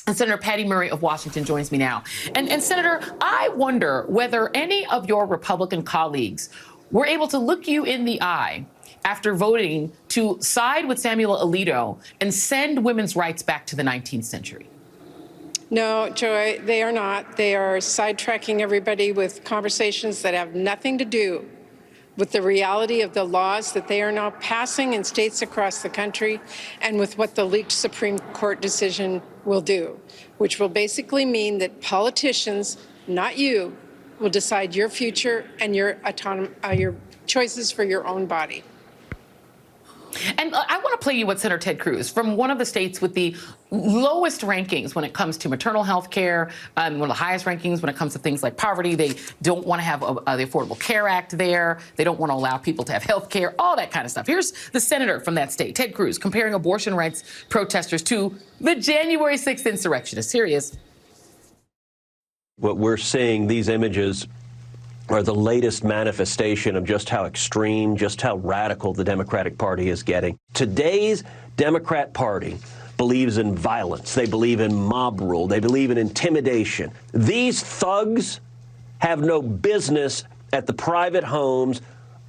And Senator Patty Murray of Washington joins me now. And Senator, I wonder whether any of your Republican colleagues were able to look you in the eye after voting to side with Samuel Alito and send women's rights back to the 19th century. No, Joy, they are not. They are sidetracking everybody with conversations that have nothing to do with the reality of the laws that they are now passing in states across the country and with what the leaked Supreme Court decision will do, which will basically mean that politicians, not you, will decide your future and your choices for your own body. And I want to play you with Senator Ted Cruz from one of the states with the lowest rankings when it comes to maternal health care, one of the highest rankings when it comes to things like poverty. They don't want to have the Affordable Care Act there. They don't want to allow people to have health care, all that kind of stuff. Here's the senator from that state, Ted Cruz, comparing abortion rights protesters to the January 6th insurrectionists. Here he is. What we're seeing, these images are the latest manifestation of just how extreme, just how radical the Democratic Party is getting. Today's Democrat Party believes in violence. They believe in mob rule. They believe in intimidation. These thugs have no business at the private homes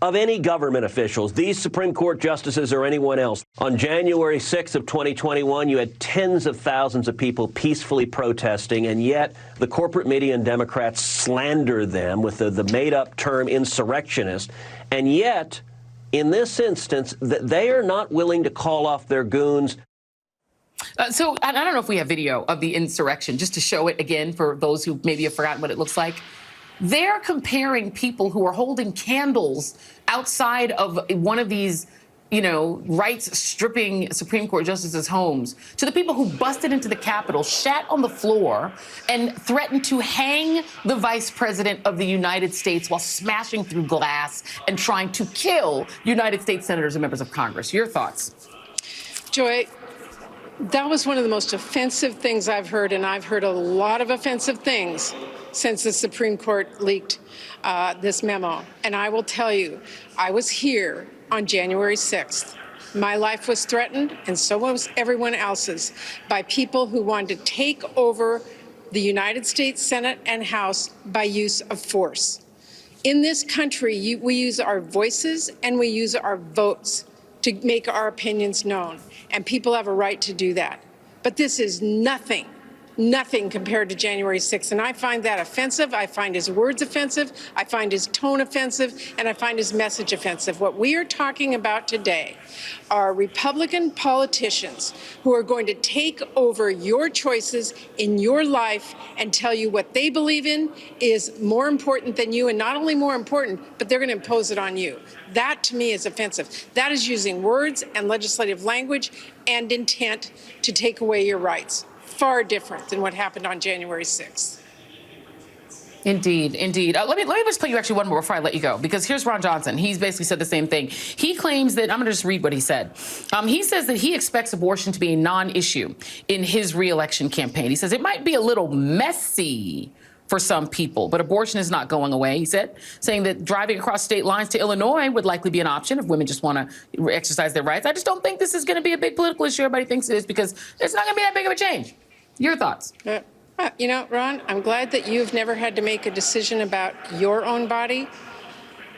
of any government officials, these Supreme Court justices or anyone else. On January 6th of 2021, you had tens of thousands of people peacefully protesting, and yet the corporate media and Democrats slander them with the made-up term insurrectionist. And yet, in this instance, they are not willing to call off their goons. So I don't know if we have video of the insurrection, just to show it again for those who maybe have forgotten what it looks like. They're comparing people who are holding candles outside of one of these, rights-stripping Supreme Court justices' homes to the people who busted into the Capitol, shat on the floor, and threatened to hang the Vice President of the United States while smashing through glass and trying to kill United States senators and members of Congress. Your thoughts? Joy, that was one of the most offensive things I've heard, and I've heard a lot of offensive things since the Supreme Court leaked this memo. And I will tell you, I was here on January 6th. My life was threatened, and so was everyone else's, by people who wanted to take over the United States Senate and House by use of force. In this country, we use our voices and we use our votes to make our opinions known, and people have a right to do that. But this is nothing compared to January 6th, and I find that offensive. I find his words offensive. I find his tone offensive, and I find his message offensive. What we are talking about today are Republican politicians who are going to take over your choices in your life and tell you what they believe in is more important than you, and not only more important, but they're going to impose it on you. That, to me, is offensive. That is using words and legislative language and intent to take away your rights. Far different than what happened on January 6th. Indeed, indeed. Let me just play you actually one more before I let you go, because here's Ron Johnson. He's basically said the same thing. He claims that, I'm going to just read what he said. He says that he expects abortion to be a non-issue in his re-election campaign. He says it might be a little messy for some people, but abortion is not going away, he said, saying that driving across state lines to Illinois would likely be an option if women just want to exercise their rights. I just don't think this is going to be a big political issue. Everybody thinks it is, because it's not going to be that big of a change. Your thoughts? Ron, I'm glad that you've never had to make a decision about your own body,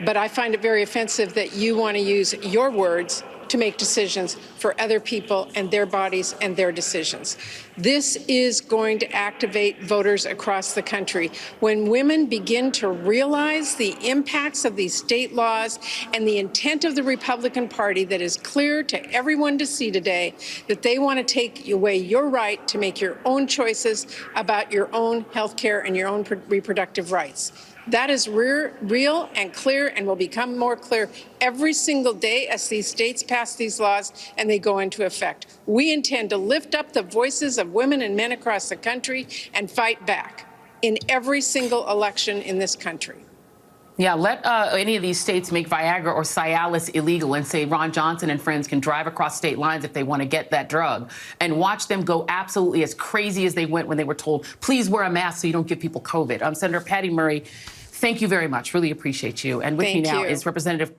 but I find it very offensive that you want to use your words to make decisions for other people and their bodies and their decisions. This is going to activate voters across the country. When women begin to realize the impacts of these state laws and the intent of the Republican Party that is clear to everyone to see today, that they want to take away your right to make your own choices about your own health care and your own reproductive rights. That is real and clear, and will become more clear every single day as these states pass these laws and they go into effect. We intend to lift up the voices of women and men across the country and fight back in every single election in this country. Yeah, let any of these states make Viagra or Cialis illegal and say Ron Johnson and friends can drive across state lines if they want to get that drug, and watch them go absolutely as crazy as they went when they were told, please wear a mask so you don't give people COVID. Senator Patty Murray, thank you very much. Really appreciate you. And with me now is Representative